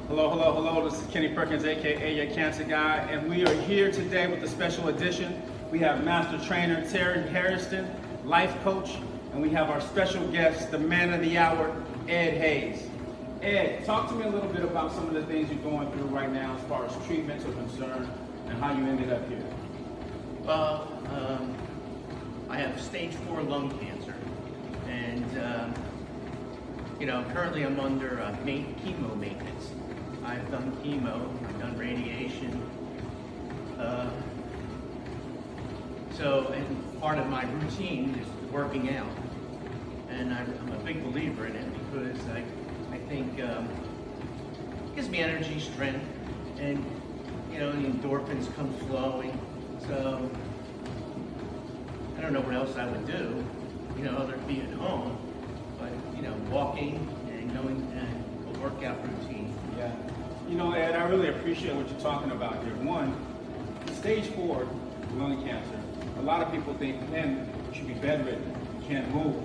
Hello, hello, hello. This is Kenny Perkins, aka your cancer guy, and we are here today with a special edition. We have Master Trainer Terry Harrison, life coach, and we have our special guest, the man of the hour, Ed Hayes. Ed, talk to me a little bit about some of the things you're going through right now as far as treatments are concerned and how you ended up here. Well, I have stage 4 lung cancer, and currently I'm under chemo maintenance. I've done chemo, I've done radiation. And part of my routine is working out. And I'm a big believer in it because I think it gives me energy, strength, and the endorphins come flowing. So I don't know what else I would do, other than be at home, but walking and going and a workout routine. Yeah. Ed, I really appreciate what you're talking about here. One, stage 4 lung cancer. A lot of people think, man, you should be bedridden, you can't move.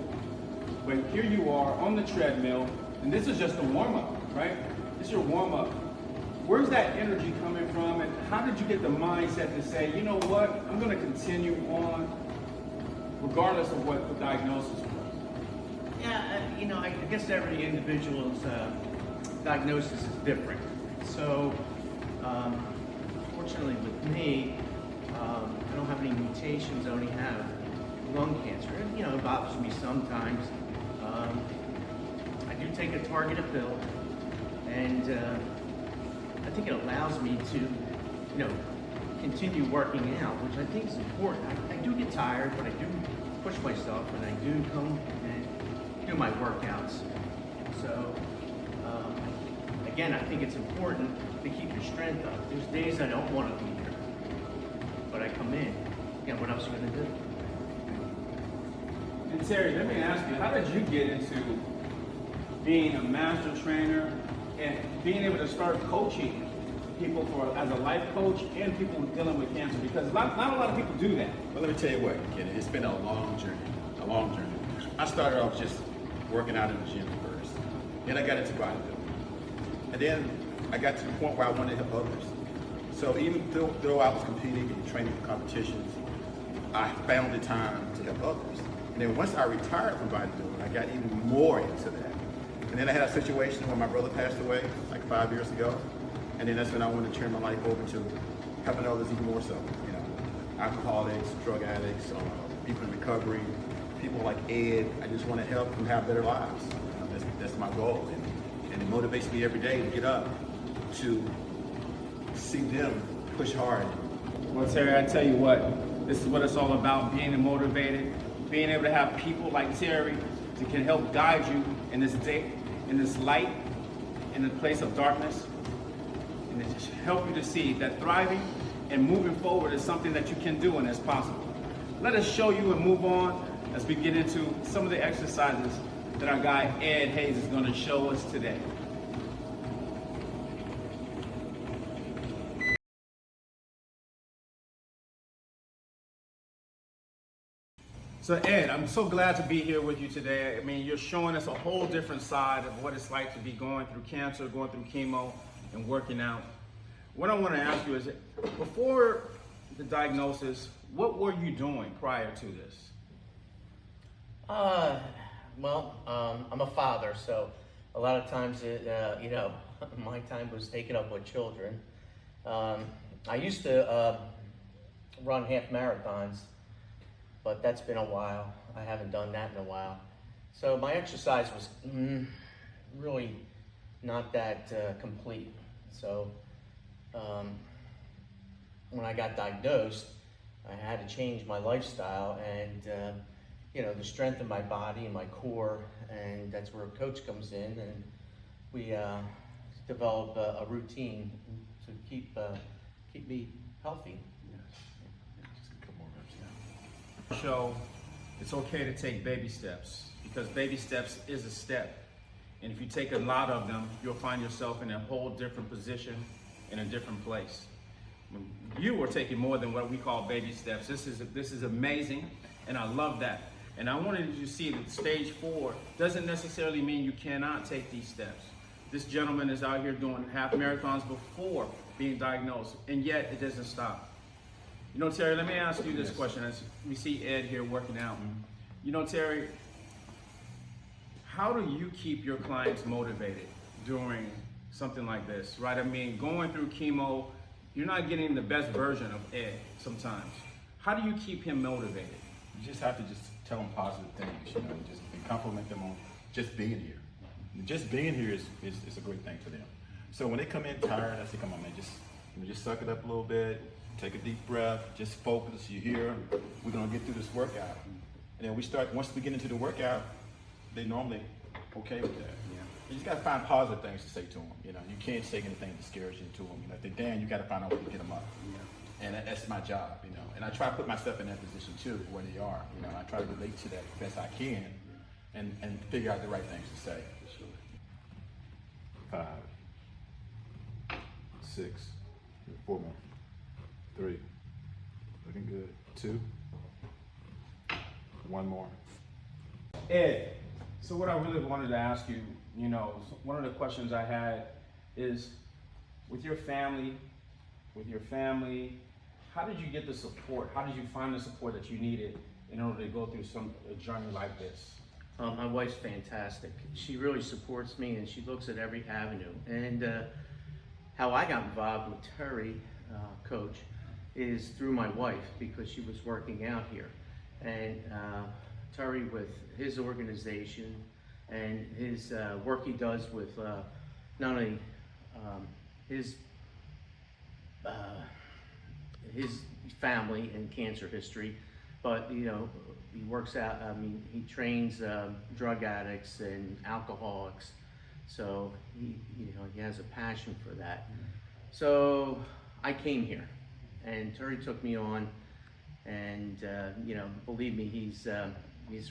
But here you are on the treadmill, and this is just a warm-up, right? This is your warm-up. Where's that energy coming from, and how did you get the mindset to say, you know what, I'm gonna continue on regardless of what the diagnosis was? Yeah, I guess every individual's diagnosis is different. So, fortunately with me, I don't have any mutations. I only have lung cancer. It bothers me sometimes. I do take a targeted pill, and I think it allows me to, continue working out, which I think is important. I do get tired, but I do push myself, and I do come and do my workouts. So, again, I think it's important to keep your strength up. There's days I don't want to be here, but I come in. What else are you going to do? And Terry, let me ask you, how did you get into being a master trainer and being able to start coaching people as a life coach and people dealing with cancer? Because not a lot of people do that. Well, let me tell you what, Kenny, it's been a long journey. I started off just working out in the gym first. Then I got into bodybuilding. And then I got to the point where I wanted to help others. So even though I was competing and training for competitions, I found the time to help others. And then once I retired from bodybuilding, I got even more into that. And then I had a situation where my brother passed away like 5 years ago. And then that's when I wanted to turn my life over to helping others even more so. Alcoholics, drug addicts, people in recovery, people like Ed. I just want to help them have better lives. That's my goal. And it motivates me every day to get up to see them push hard. Well, Terry, I tell you what, this is what it's all about, being motivated, being able to have people like Terry that can help guide you in this day, in this light, in the place of darkness, and to just help you to see that thriving and moving forward is something that you can do and is possible. Let us show you and move on as we get into some of the exercises that our guy Ed Hayes is going to show us today. So Ed, I'm so glad to be here with you today. I mean, you're showing us a whole different side of what it's like to be going through cancer, going through chemo, and working out. What I want to ask you is, before the diagnosis, what were you doing prior to this? I'm a father, so a lot of times, my time was taken up with children. I used to run half marathons, but that's been a while. I haven't done that in a while. So my exercise was really not that complete. So when I got diagnosed, I had to change my lifestyle and the strength of my body and my core, and that's where a coach comes in, and we develop a routine to keep me healthy. Show it's okay to take baby steps, because baby steps is a step, and if you take a lot of them, you'll find yourself in a whole different position, in a different place. You are taking more than what we call baby steps. This is amazing, and I love that. And I wanted you to see that stage 4 doesn't necessarily mean you cannot take these steps. This gentleman is out here doing half marathons before being diagnosed, and yet it doesn't stop. You know, Terry, let me ask you this question as we see Ed here working out. You know, Terry, how do you keep your clients motivated during something like this, right? I mean, going through chemo, you're not getting the best version of Ed sometimes. How do you keep him motivated? You just have to just tell them positive things, you know, just compliment them on just being here. Just being here is a great thing for them. So when they come in tired, I say, come on, man, just suck it up a little bit, take a deep breath, just focus. You're here. We're gonna get through this workout. And then once we get into the workout, they normally okay with that. Yeah. You just gotta find positive things to say to them. You know, you can't say anything discouraging to them. You know, if they're down, you gotta find out a way to get them up. Yeah. And that's my job, you know. And I try to put myself in that position too, where they are. You know, I try to relate to that best I can, and figure out the right things to say. 5, 6, 4 more, 3, looking good, 2, 1 more. Ed, so what I really wanted to ask you, you know, one of the questions I had is, with your family, how did you get the support? How did you find the support that you needed in order to go through a journey like this? My wife's fantastic. She really supports me, and she looks at every avenue. And how I got involved with Terry, coach, is through my wife, because she was working out here. And Terry, with his organization and his work he does with not only his family and cancer history, but you know, he works out. I mean, he trains drug addicts and alcoholics, so he has a passion for that. So I came here, and Terry took me on, and believe me, he's a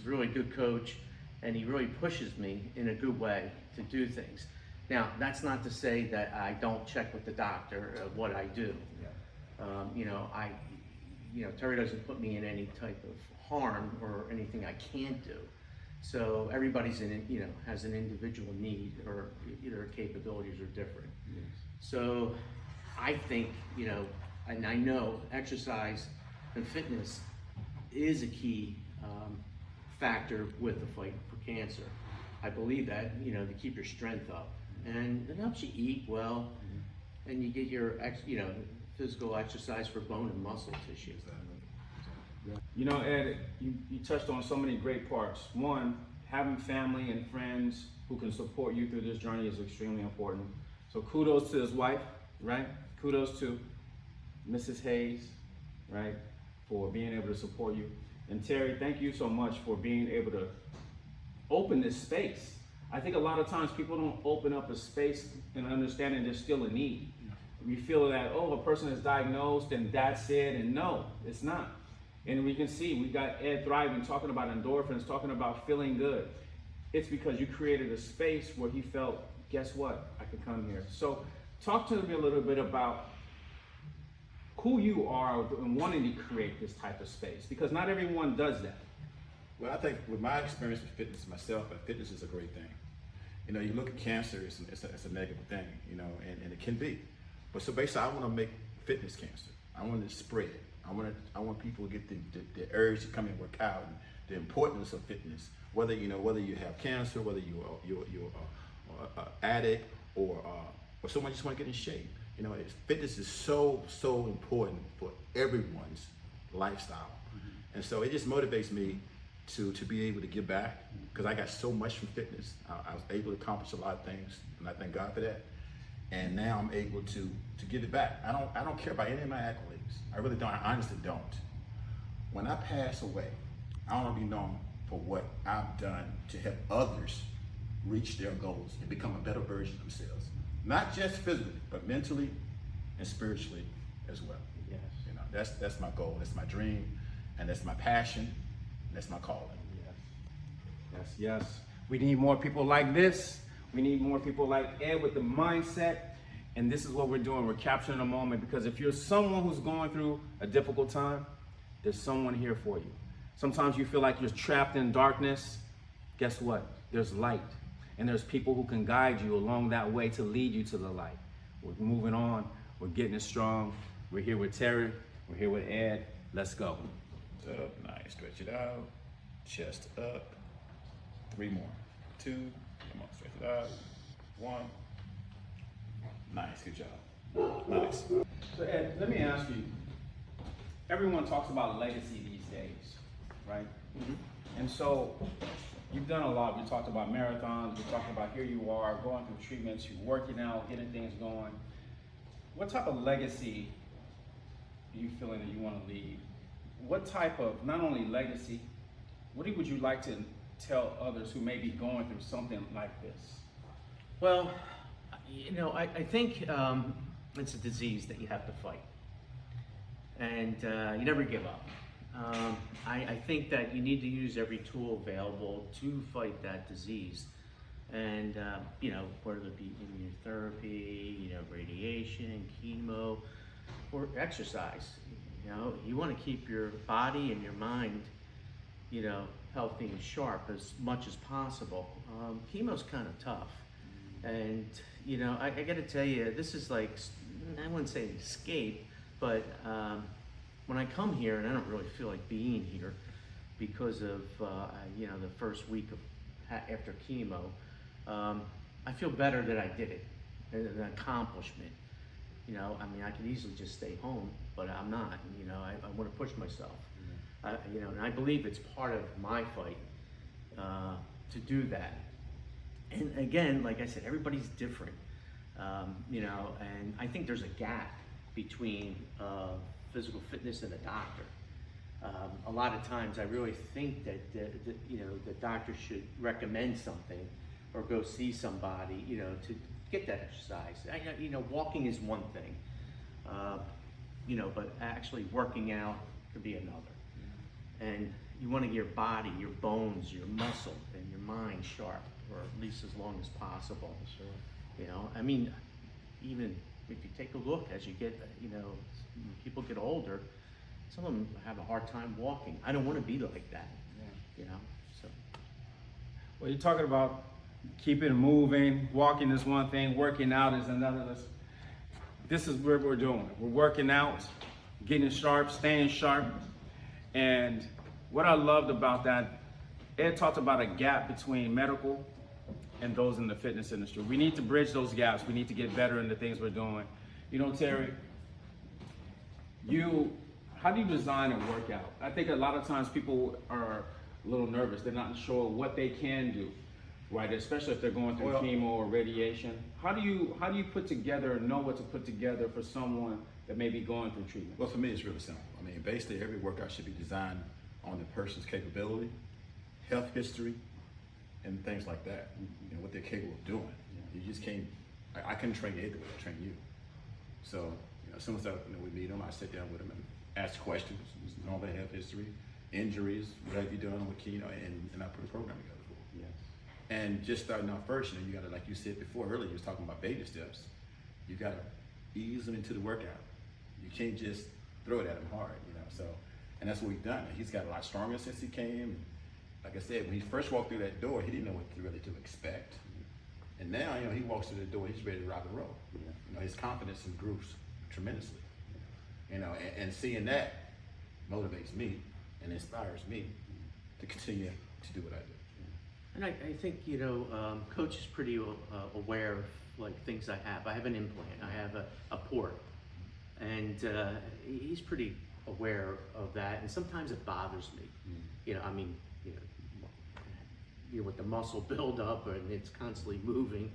really good coach, and he really pushes me in a good way to do things. Now, that's not to say that I don't check with the doctor of what I do. Terry doesn't put me in any type of harm or anything I can't do. So everybody's has an individual need, or their capabilities are different. Yes. So I think, and I know exercise and fitness is a key factor with the fight for cancer. I believe that, to keep your strength up. And it helps you eat well, and you get your physical exercise for bone and muscle tissue. You know, Ed, you touched on so many great parts. One, having family and friends who can support you through this journey is extremely important. So kudos to his wife, right? Kudos to Mrs. Hayes, right, for being able to support you. And Terry, thank you so much for being able to open this space. I think a lot of times people don't open up a space and understanding there's still a need. We feel that, a person is diagnosed and that's it, and no, it's not. And we can see, we got Ed thriving, talking about endorphins, talking about feeling good. It's because you created a space where he felt, guess what, I could come here. So talk to me a little bit about who you are and wanting to create this type of space, because not everyone does that. Well, I think with my experience with fitness myself, fitness is a great thing. You look at cancer, it's a negative thing, and it can be. But so basically, I want to make fitness cancer. I want to spread. I want people to get the urge to come and work out, and the importance of fitness. Whether you have cancer, whether you're an addict, or someone just want to get in shape. Fitness is so important for everyone's lifestyle, and so it just motivates me to be able to give back, because I got so much from fitness. I was able to accomplish a lot of things, and I thank God for that. And now I'm able to give it back. I don't care about any of my accolades. I really don't. I honestly don't. When I pass away, I want to be known for what I've done to help others reach their goals and become a better version of themselves. Not just physically, but mentally and spiritually as well. Yes. That's my goal. That's my dream, and that's my passion. And that's my calling. Yes. We need more people like this. We need more people like Ed with the mindset. And this is what we're doing. We're capturing a moment, because if you're someone who's going through a difficult time, there's someone here for you. Sometimes you feel like you're trapped in darkness. Guess what? There's light. And there's people who can guide you along that way to lead you to the light. We're moving on. We're getting it strong. We're here with Terry. We're here with Ed. Let's go. Up, nice. Stretch it out. Chest up. 3 more. 2. Come on, stretch it out. 1. Nice, good job. Nice. So Ed, let me ask you, everyone talks about legacy these days, right? And so you've done a lot. We talked about marathons. We talked about here you are going through treatments, you're working out, getting things going. What type of legacy are you feeling that you want to leave? What type of, not only legacy, what would you like to tell others who may be going through something like this? Well, you know, I think it's a disease that you have to fight, and you never give up. I think that you need to use every tool available to fight that disease, and you know, whether it be immunotherapy, you know, radiation, chemo, or exercise. You know, you want to keep your body and your mind, you know, healthy and sharp as much as possible. Chemo's kind of tough. And, you know, I got to tell you, this is like, I wouldn't say an escape, but when I come here, and I don't really feel like being here because of, you know, the first week of after chemo, I feel better that I did it, an accomplishment. You know, I mean, I could easily just stay home, but I'm not. You know, I want to push myself. You know, and I believe it's part of my fight to do that. And again, like I said, everybody's different. You know, and I think there's a gap between physical fitness and a doctor. A lot of times, I really think that you know, the doctor should recommend something or go see somebody, you know, to get that exercise. You know, walking is one thing, you know, but actually working out could be another. And you want to get your body, your bones, your muscle, and your mind sharp, or at least as long as possible. Sure. You know, I mean, even if you take a look as you get, you know, when people get older, some of them have a hard time walking. I don't want to be like that. Yeah. You know, so. Well, you're talking about keeping it moving. Walking is one thing. Working out is another. This is what we're doing. We're working out, getting sharp, staying sharp. And what I loved about that, Ed talked about a gap between medical and those in the fitness industry. We need to bridge those gaps. We need to get better in the things we're doing. You know, Terry, how do you design a workout? I think a lot of times people are a little nervous. They're not sure what they can do, right? Especially if they're going through chemo or radiation. How do you put together, know what to put together for someone that may be going through treatment? Well, for me, it's really simple. I mean, basically, every workout should be designed on the person's capability, health history, and things like that. You know, what they're capable of doing. You just can't. I couldn't train Ed the way I train you. So, you know, as soon as we meet them, I sit down with them and ask questions, know their health history, injuries, what have you done with chemo, and I put a program together for them. Yes. And just starting out first, you know, you gotta, like you said before earlier, you was talking about baby steps. You gotta ease them into the workout. You can't just throw it at him hard, you know. So, and that's what we've done. He's got a lot stronger since he came. Like I said, when he first walked through that door, he didn't know what really to expect. And now, you know, he walks through the door, he's ready to rock and roll. Yeah. You know, his confidence improves tremendously. You know, and seeing that motivates me and inspires me to continue to do what I do. And I think, you know, Coach is pretty aware of like things I have. I have an implant, I have a port, and he's pretty aware of that. And sometimes it bothers me. You know, I mean, you know, with the muscle buildup and it's constantly moving,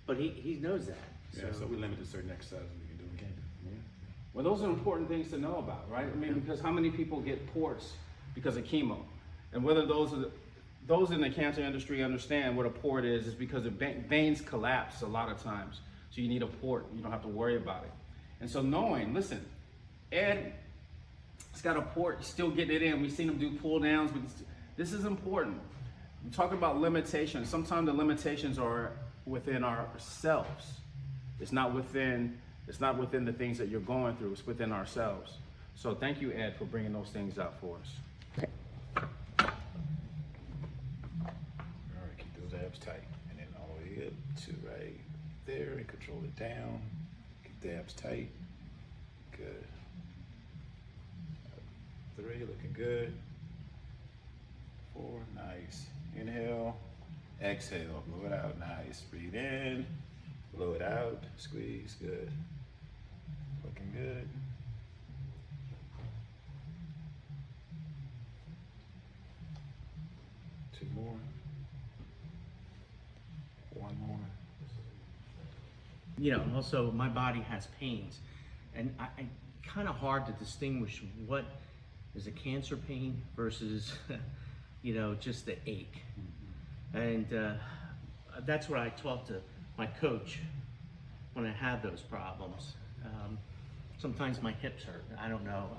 but he knows that. Yeah, so we limit to certain exercises we can do in camp. yeah. Well, those are important things to know about, right? I mean, because how many people get ports because of chemo, and whether those in the cancer industry understand what a port is because the veins collapse a lot of times. So you need a port. You don't have to worry about it. And so knowing, listen, Ed, he's got a port, still getting it in. We've seen him do pull downs, but this is important. We talk about limitations. Sometimes the limitations are within ourselves. It's not within the things that you're going through. It's within ourselves. So thank you, Ed, for bringing those things up for us. All right, keep those abs tight, and then 2 right there, and control it down. Keep the abs tight. Good. 3, looking good. 4, nice. Inhale, exhale, blow it out, nice. Breathe in, blow it out, squeeze, good. Looking good. Two more. One more. You know, also my body has pains, and I kind of hard to distinguish what is a cancer pain versus, you know, just the ache. And that's what I talk to my coach when I have those problems. Sometimes my hips hurt. I don't know.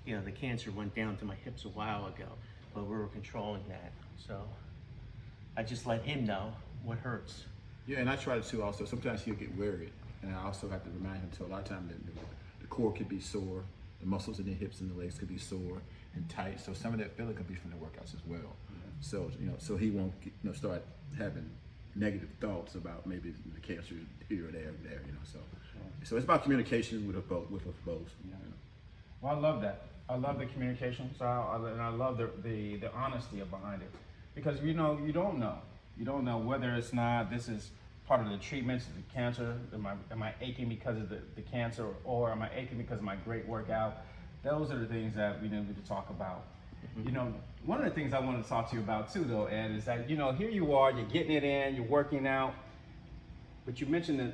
You know, the cancer went down to my hips a while ago, but we were controlling that. So I just let him know what hurts. Yeah, and I try to too also. Sometimes he'll get worried, and I also have to remind him to a lot of times that the core could be sore, the muscles in the hips and the legs could be sore and tight. So some of that feeling could be from the workouts as well. So, you know, so he won't start having negative thoughts about maybe the cancer here or there, you know. So it's about communication with us both. Yeah. Well, I love that. I love the communication style, and I love the honesty behind it, because you know you don't know whether it's not this is part of the treatments of the cancer. Am I aching because of the cancer, or am I aching because of my great workout? Those are the things that we need to talk about. You know, one of the things I want to talk to you about too, though, Ed, is that, you know, here you are, you're getting it in, you're working out, but you mentioned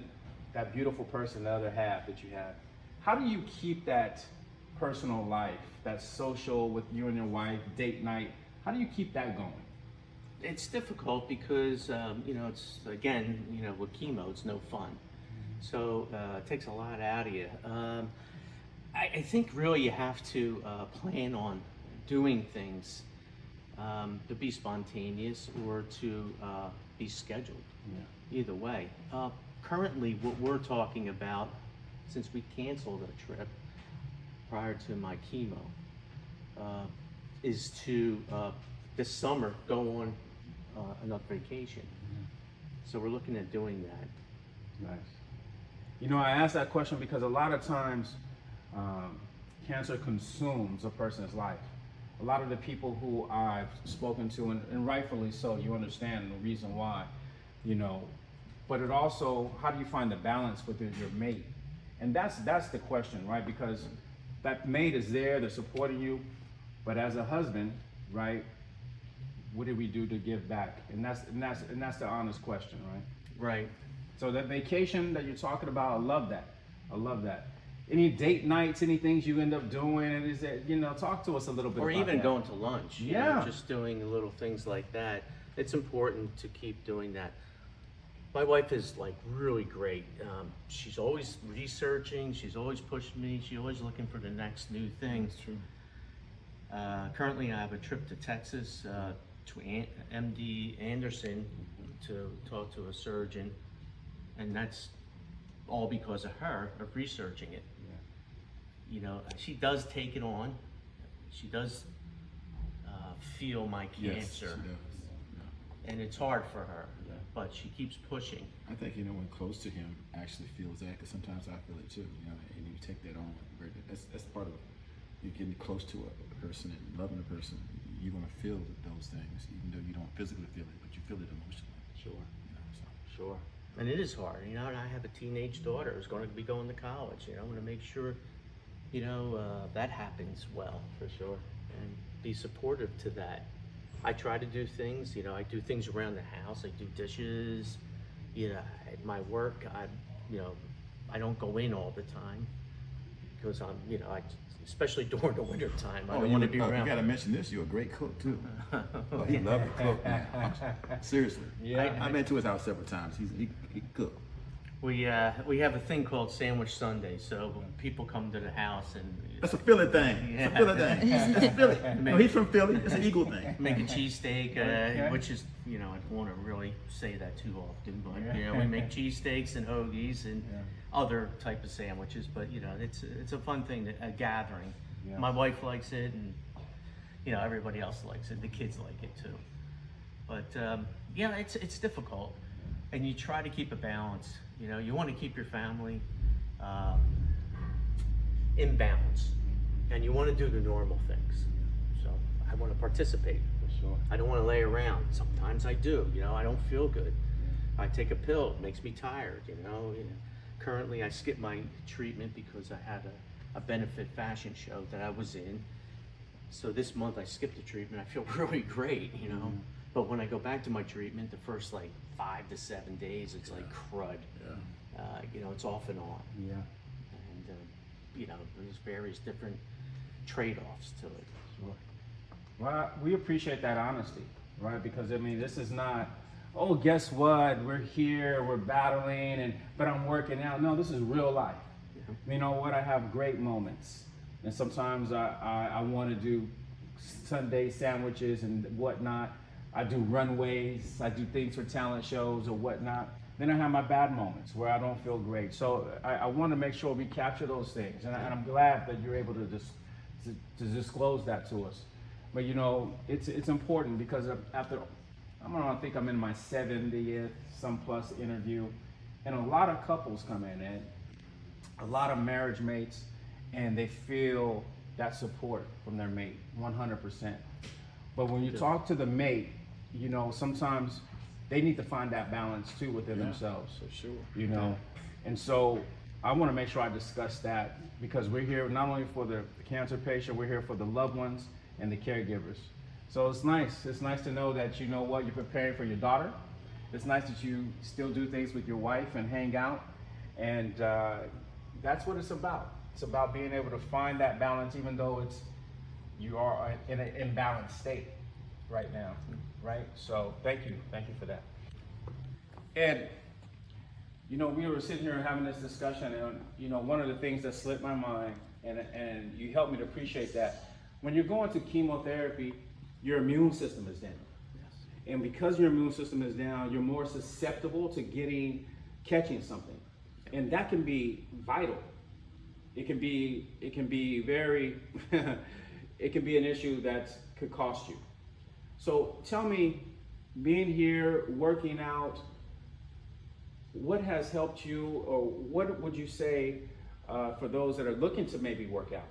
that beautiful person, the other half that you have. How do you keep that personal life, that social with you and your wife, date night? How do you keep that going? It's difficult because, you know, it's, again, you know, with chemo, it's no fun. So it takes a lot out of you. I think really you have to plan on doing things to be spontaneous or to be scheduled. Yeah. Either way. Currently, what we're talking about, since we canceled a trip prior to my chemo, is to this summer go on another vacation. So we're looking at doing that. Nice. You know, I asked that question because a lot of times cancer consumes a person's life. A lot of the people who I've spoken to, and rightfully so, you understand the reason why, you know, but it also, how do you find the balance with your mate? And that's the question, right? Because that mate is there, they're supporting you, but as a husband, right, what did we do to give back? And that's the honest question, right? Right. So that vacation that you're talking about, I love that. I love that. Any date nights, any things you end up doing, and is that, you know, talk to us a little bit or about even that. going to lunch. You Yeah. know, just doing little things like that. It's important to keep doing that. My wife is like really great. She's always researching. She's always pushing me. She's always looking for the next new thing. That's true. Currently, I have a trip to Texas to MD Anderson to talk to a surgeon, and that's all because of her, of researching it. You know, she does take it on. She does feel my cancer, Yes, she does. Yeah. and it's hard for her, but she keeps pushing. I think anyone close to him actually feels that, because sometimes I feel it too, you know, and you take that on. That's part of you getting close to a person and loving a person. You're gonna feel those things, even though you don't physically feel it, but you feel it emotionally. Sure. You know, so. Sure. And it is hard, you know, and I have a teenage daughter who's going to be going to college, you know, I'm going to make sure, you know, that happens well. For sure. And be supportive to that. I try to do things, you know, I do things around the house, I do dishes, you know, at my work, I don't go in all the time because I'm, you know, especially during the winter time, I don't want to be around. You gotta mention this, you're a great cook too. Oh, he loves to cook, man. Seriously. Yeah. I've been to his house several times. He cook. We have a thing called Sandwich Sunday, so when people come to the house and That's a Philly thing. It's a Philly thing. It's Philly. No, he's from Philly. It's an Eagle thing. make a cheesesteak, Okay. which is, you know, I don't want to really say that too often, but you know, we make cheesesteaks and hoagies and other type of sandwiches. But you know, it's a fun thing, a gathering. Yeah. My wife likes it, and you know, everybody else likes it. The kids like it too. But yeah, it's difficult. and you try to keep a balance. You know, you want to keep your family in balance, and you want to do the normal things. So I want to participate. For sure. I don't want to lay around. Sometimes I do. You know, I don't feel good. I take a pill. It makes me tired. You know. Currently, I skip my treatment because I had a benefit fashion show that I was in. So this month I skipped the treatment. I feel really great. You know. But when I go back to my treatment, the first like 5 to 7 days, it's like crud. Yeah. You know, it's off and on. Yeah. And, you know, there's various different trade-offs to it. Sure. Well, we appreciate that honesty, right? Because I mean, this is not, oh, guess what? We're here, we're battling, but I'm working out. No, this is real life. Yeah. You know what? I have great moments. And sometimes I want to do Sunday sandwiches and whatnot. I do runways, I do things for talent shows or whatnot. Then I have my bad moments where I don't feel great. So I want to make sure we capture those things. And I'm glad that you're able to disclose that to us. But you know, it's important because after, I think I'm in my 70th some plus interview, and a lot of couples come in and a lot of marriage mates, and they feel that support from their mate, 100%. But when you talk to the mate, you know, sometimes they need to find that balance too within themselves. For sure. You know, and so I want to make sure I discuss that because we're here not only for the cancer patient, we're here for the loved ones and the caregivers. So it's nice. It's nice to know that you know what you're preparing for your daughter. It's nice that you still do things with your wife and hang out, and that's what it's about. It's about being able to find that balance, even though you are in an imbalanced state right now, right? So thank you for that. Ed, you know, we were sitting here having this discussion, and you know, one of the things that slipped my mind, and you helped me to appreciate that, when you're going to chemotherapy, your immune system is down. Yes. And because your immune system is down, you're more susceptible to catching something. And that can be vital. It can be very, it can be an issue that could cost you. So tell me, being here, working out, what has helped you, or what would you say for those that are looking to maybe work out?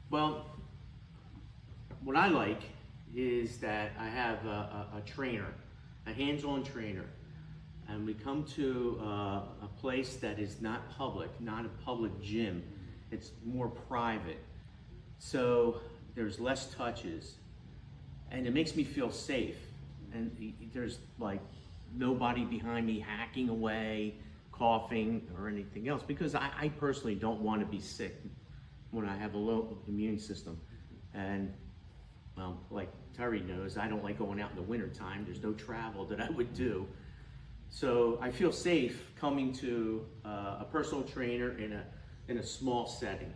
Well, what I like is that I have a trainer, a hands-on trainer, and we come to a place that is not public, not a public gym. It's more private. So there's less touches, and it makes me feel safe. And there's like nobody behind me hacking away, coughing, or anything else, because I personally don't want to be sick when I have a low immune system. And well, like Terry knows, I don't like going out in the winter time. There's no travel that I would do. So I feel safe coming to a personal trainer in a small setting.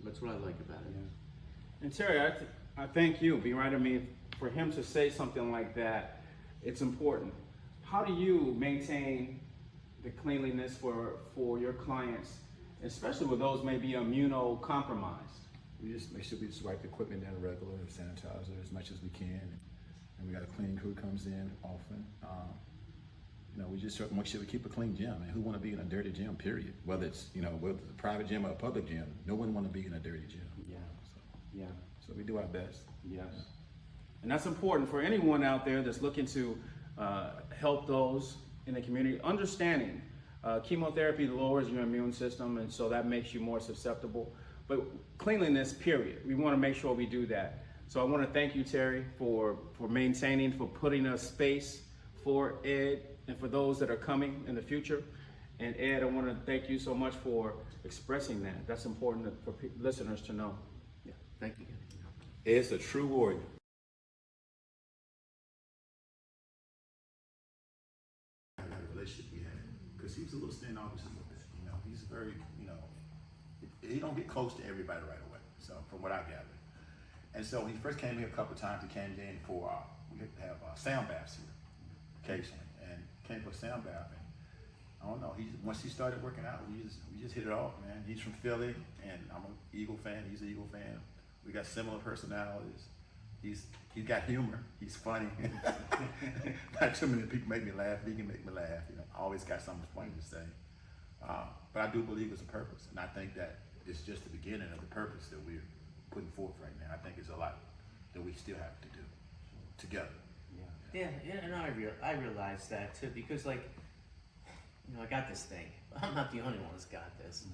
That's what I like about it. Yeah. And Terry, I thank you, being right. I mean, for him to say something like that, it's important. How do you maintain the cleanliness for your clients, especially with those maybe immunocompromised? We just make sure we just wipe the equipment down regular, sanitizer as much as we can, and we got a cleaning crew comes in often. You know, we just make sure we keep a clean gym. And who want to be in a dirty gym? Period. Whether it's whether it's a private gym or a public gym, no one want to be in a dirty gym. Yeah. So, Yeah. so we do our best. Yes. And that's important for anyone out there that's looking to help those in the community. Understanding chemotherapy lowers your immune system, and so that makes you more susceptible. But cleanliness, period. We want to make sure we do that. So I want to thank you, Terry, for maintaining, for putting a space for Ed and for those that are coming in the future. And Ed, I want to thank you so much for expressing that. That's important for listeners to know. Yeah, thank you. Ed's a true warrior. That relationship we had, because he was a little standoffish a little bit. You know, he's very, he don't get close to everybody right away. So from what I gathered, and so when he first came here a couple of times, he came in for we have sound baths here occasionally, and came for a sound bath. And I don't know. Once he started working out, we just hit it off, man. He's from Philly, and I'm an Eagle fan. He's an Eagle fan. We got similar personalities. he's got humor. He's funny. Not too many people make me laugh. He can make me laugh. You know, I always got something funny to say. But I do believe it's a purpose, and I think that it's just the beginning of the purpose that we're putting forth right now. I think it's a lot that we still have to do together. Yeah, and I realize that too, because like, you know, I got this thing, but I'm not the only one that's got this.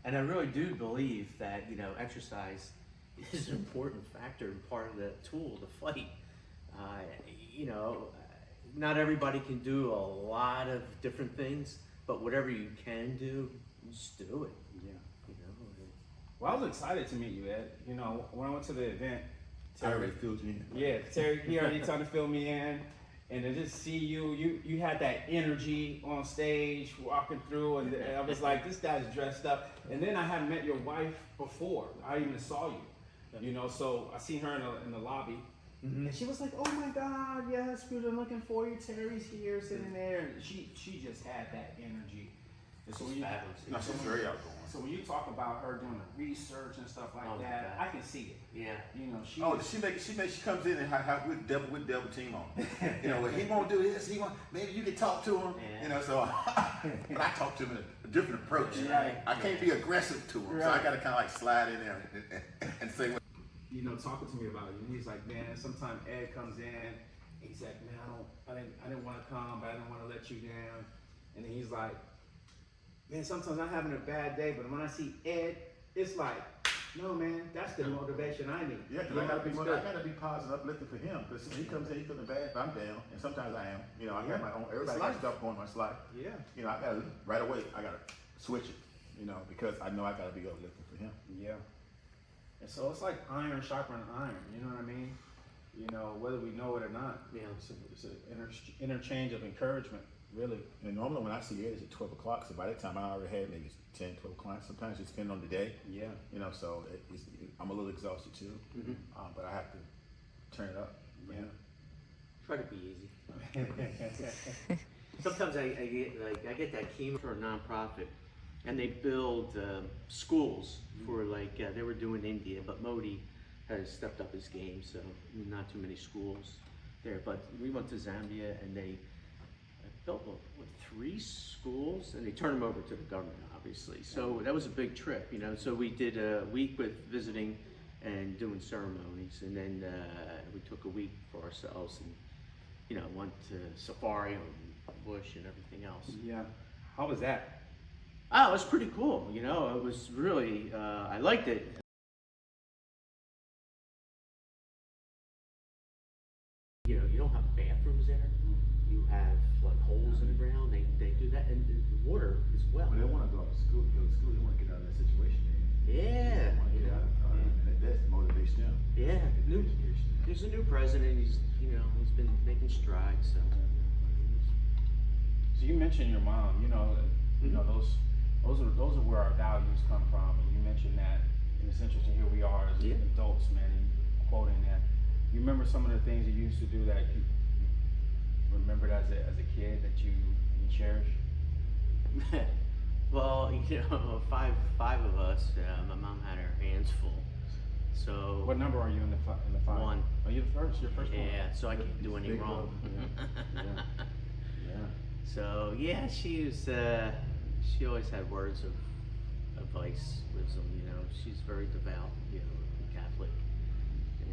And I really do believe that, you know, exercise is an important factor and part of the tool to fight. You know, not everybody can do a lot of different things, but whatever you can do, just do it. Yeah. You know. Well, I was excited to meet you, Ed. You know, when I went to the event, I already filled you in. yeah, Terry, he already tried to fill me in, and to just see you had that energy on stage, walking through, and I was like, this guy's dressed up. And then I hadn't met your wife before. I even saw you, you know. So I seen her in the lobby, and she was like, "Oh my God, yes, we've been looking for you. Terry's here, sitting there." And she just had that energy. And so when you, Fabulous. No, she's very outgoing. so when you talk about her doing the research and stuff like Oh, that, God. I can see it. Yeah. You know, she. Oh, she comes in and with double team on. You know, he won't do this. Maybe you can talk to him. Yeah. You know, so but I talk to him in a different approach. Right. I can't be aggressive to him, so I Right. got to kind of like slide in there and say what. You know, talking to me about it, and he's like, man, sometimes Ed comes in, he's like, man, I didn't want to come, but I didn't want to let you down. And then he's like, man, sometimes I'm having a bad day, but when I see Ed, it's like, no, man, that's the motivation I need. Yeah, because I gotta be positive, uplifting for him. Because when he comes in, he's feeling bad, but I'm down, and sometimes I am. You know, I got my own. Everybody got stuff going in my life. Yeah. You know, I gotta right away. I gotta switch it. You know, because I know I gotta be uplifting for him. Yeah. And so it's like iron sharpening iron, you know what I mean? You know, whether we know it or not. Yeah. It's an interchange of encouragement, really. And normally when I see it, it's at 12 o'clock. So by that time, I already had maybe 10, 12 clients. Sometimes it's depending on the day. Yeah. You know, so I'm a little exhausted too. But I have to turn it up. Yeah. Try to be easy. Sometimes I get that chemo for a nonprofit, and they build schools for they were doing India, but Modi has stepped up his game, so not too many schools there. But we went to Zambia, and they built 3 schools, and they turned them over to the government, obviously. So that was a big trip, you know. So we did a week with visiting and doing ceremonies, and then we took a week for ourselves, and you know, went to safari and bush and everything else. Yeah. How was that? Oh, it was pretty cool. You know, it was really, I liked it. You know, you don't have bathrooms there. You have like holes in the ground. They do that, and the water as well. When they want to go to school, they want to get out of that situation. Yeah. That's the motivation. Yeah. There's a new president. He's been making strides. So. So you mentioned your mom, you know, those are where our values come from, and you mentioned that, and it's interesting. Here we are as adults, man, and quoting that. You remember some of the things you used to do that you remembered as a kid that you cherish? Well, you know, five of us. My mom had her hands full. So. What number are you in the 5? 1. Oh, you're the first. You're first one. Yeah, so I can't do any Big wrong. Yeah. So yeah, she always had words of advice, wisdom. You know, she's very devout. You know, Catholic. And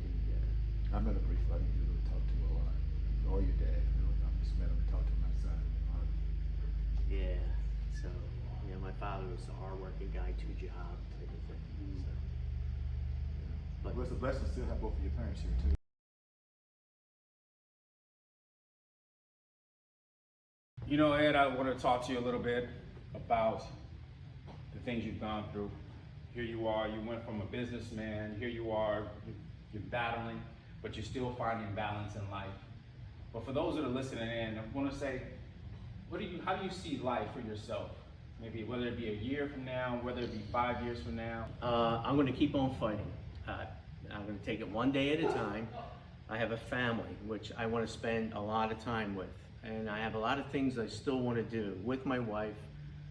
I met her briefly. I didn't really talk to her a lot. Or your dad. You know, I just met him and talked to him outside. yeah, so you know, my father was a hardworking guy, 2 job type of thing. So, But it's a blessing to still have both of your parents here too. You know, Ed, I want to talk to you a little bit about the things you've gone through. Here you are, you went from a businessman, here you are, you're battling, but you're still finding balance in life. But for those that are listening in, I want to say, how do you see life for yourself? Maybe whether it be a year from now, whether it be 5 years from now. I'm going to keep on fighting. I'm going to take it one day at a time. I have a family, which I want to spend a lot of time with. And I have a lot of things I still want to do with my wife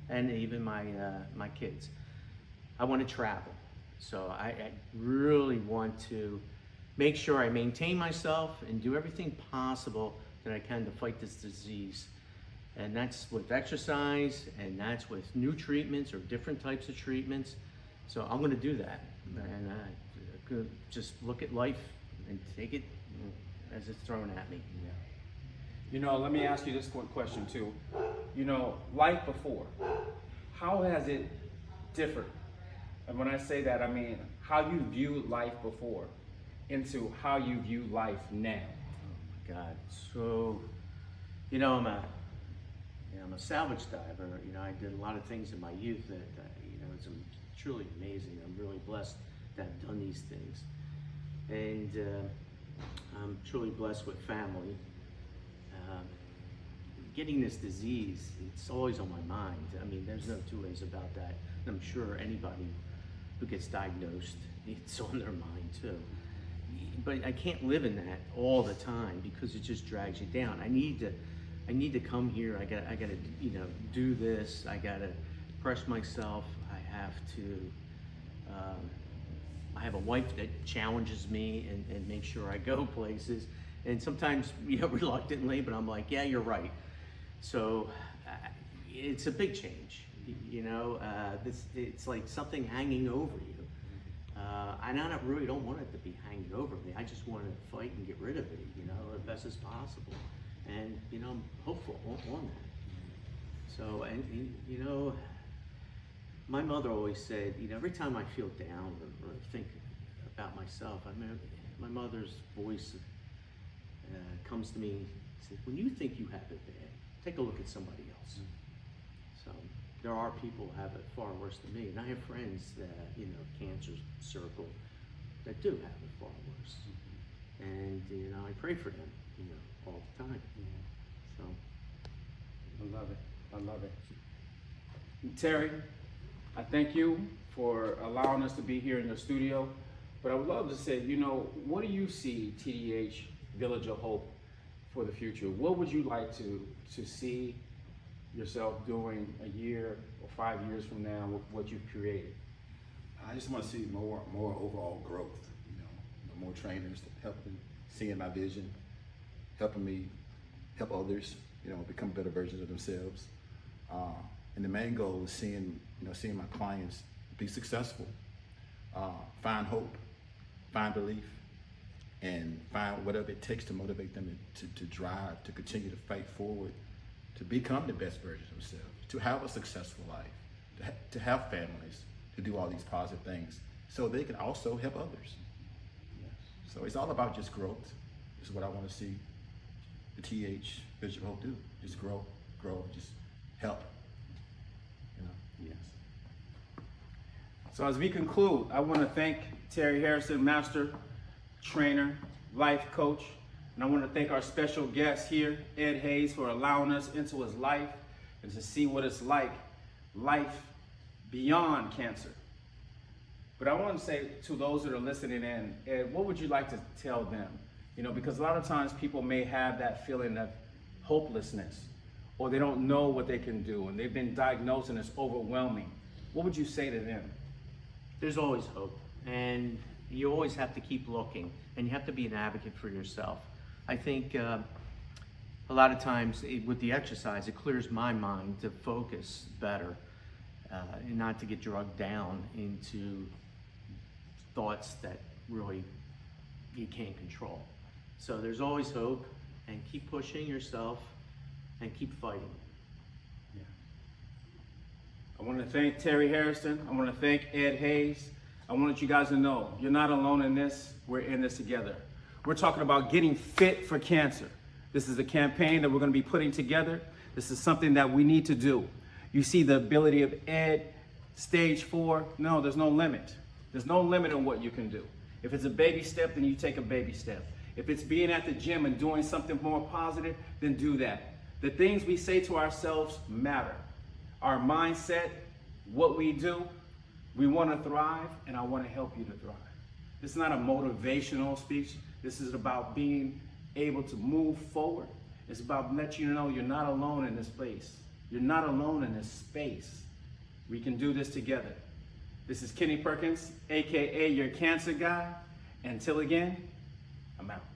and even my kids. I want to travel. So I really want to make sure I maintain myself and do everything possible that I can to fight this disease. And that's with exercise, and that's with new treatments or different types of treatments. So I'm gonna do that. And just look at life and take it as it's thrown at me. You know, let me ask you this quick question too. You know, life before, how has it differed? And when I say that, I mean how you viewed life before into how you view life now. Oh my God. So, you know, I'm a salvage diver. You know, I did a lot of things in my youth that, you know, it's truly amazing. I'm really blessed to have done these things. And I'm truly blessed with family. Getting this disease, it's always on my mind. I mean, there's no two ways about that. And I'm sure anybody who gets diagnosed, it's on their mind too. But I can't live in that all the time because it just drags you down. I need to come here. I gotta, you know, do this. I gotta press myself. I have to. I have a wife that challenges me and makes sure I go places. And sometimes, you know, reluctantly, but I'm like, yeah, you're right. So it's a big change, you know. It's like something hanging over you. And I really don't want it to be hanging over me. I just want to fight and get rid of it, you know, as best as possible. And, you know, I'm hopeful on that. So, and you know, my mother always said, you know, every time I feel down or think about myself, I mean, my mother's voice comes to me and says, when you think you have it bad, take a look at somebody else. So there are people who have it far worse than me. And I have friends that, you know, cancer circle that do have it far worse. And, you know, I pray for them, you know, all the time. So. I love it. I love it. Terry, I thank you for allowing us to be here in your studio. But I would love to say, you know, what do you see TDH Village of Hope for the future? What would you like to see yourself doing a year or 5 years from now with what you've created? I just want to see more overall growth. You know, more trainers helping, seeing my vision, helping me help others. You know, become better versions of themselves. And the main goal is seeing my clients be successful, find hope, find belief, and find whatever it takes to motivate them to drive, to continue to fight forward, to become the best version of themselves, to have a successful life, to have families, to do all these positive things, so they can also help others. Yes. So it's all about just growth. This is what I want to see the TH Vision of Hope do. Just grow, just help. You know? Yes. So as we conclude, I want to thank Terry Harrison, master trainer, life coach, and I want to thank our special guest here, Ed Hayes, for allowing us into his life and to see what it's like, life beyond cancer. But I want to say to those that are listening in, Ed, what would you like to tell them? You know, because a lot of times people may have that feeling of hopelessness, or they don't know what they can do, and they've been diagnosed and it's overwhelming. What would you say to them? There's always hope, and you always have to keep looking, and you have to be an advocate for yourself. I think a lot of times with the exercise, it clears my mind to focus better and not to get drugged down into thoughts that really you can't control. So there's always hope, and keep pushing yourself and keep fighting. Yeah. I want to thank Terry Harrison. I want to thank Ed Hayes. I want you guys to know you're not alone in this. We're in this together. We're talking about getting fit for cancer. This is a campaign that we're going to be putting together. This is something that we need to do. You see the ability of Ed, stage 4. No, there's no limit. There's no limit on what you can do. If it's a baby step, then you take a baby step. If it's being at the gym and doing something more positive, then do that. The things we say to ourselves matter. Our mindset, what we do, we want to thrive, and I want to help you to thrive. This is not a motivational speech. This is about being able to move forward. It's about letting you know you're not alone in this place. You're not alone in this space. We can do this together. This is Kenny Perkins, AKA your cancer guy. Until again, I'm out.